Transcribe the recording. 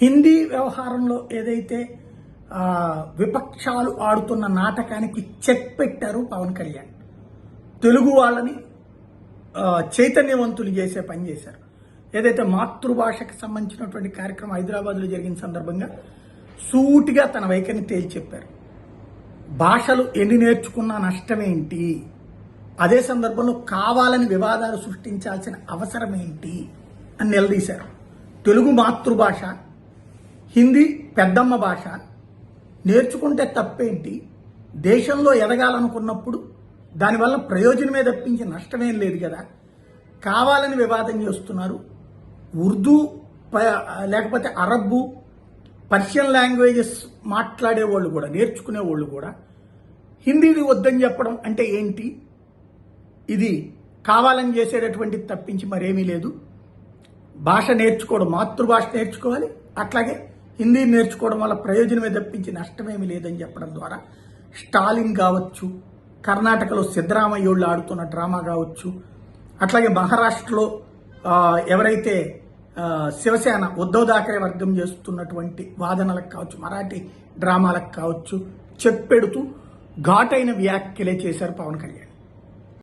హిందీ వ్యవహారంలో ఏదైతే విపక్షాలు ఆడుతున్న నాటకానికి చెక్ పెట్టారు పవన్ కళ్యాణ్. తెలుగు వాళ్ళని చైతన్యవంతులు చేసే పని చేశారు. ఏదైతే మాతృభాషకు సంబంధించినటువంటి కార్యక్రమం హైదరాబాద్లో జరిగిన సందర్భంగా సూటిగా తన వైఖరిని తేల్చి చెప్పారు. భాషలు ఎన్ని నేర్చుకున్నా నష్టమేంటి, అదే సందర్భంలో కావాలని వివాదాలు సృష్టించాల్సిన అవసరం ఏంటి అని నిలదీశారు. తెలుగు మాతృభాష, హిందీ పెద్దమ్మ భాష నేర్చుకుంటే తప్పేంటి, దేశంలో ఎదగాలనుకున్నప్పుడు దానివల్ల ప్రయోజనమే తప్పించి నష్టమేం లేదు కదా, కావాలని వివాదం చేస్తున్నారు. ఉర్దూ లేకపోతే అరబ్బు, పర్షియన్ లాంగ్వేజెస్ మాట్లాడే వాళ్ళు కూడా, నేర్చుకునే వాళ్ళు కూడా హిందీని వద్దని చెప్పడం అంటే ఏంటి? ఇది కావాలని చేసేటటువంటి తప్పించి మరేమీ లేదు. భాష నేర్చుకోవడం, మాతృభాష నేర్చుకోవాలి, అట్లాగే హిందీ నేర్చుకోవడం వల్ల ప్రయోజనమే తప్పించి నష్టమేమీ లేదని చెప్పడం ద్వారా స్టాలిన్ కావచ్చు, కర్ణాటకలో సిద్ధరామయ్యోళ్ళు ఆడుతున్న డ్రామా కావచ్చు, అట్లాగే మహారాష్ట్రలో ఎవరైతే శివసేన ఉద్ధవ్ థాకరే వర్గం చేస్తున్నటువంటి వాదనలకు కావచ్చు, మరాఠీ డ్రామాలకు కావచ్చు చెప్పెడుతూ ఘాటైన వ్యాఖ్యలే చేశారు పవన్ కళ్యాణ్.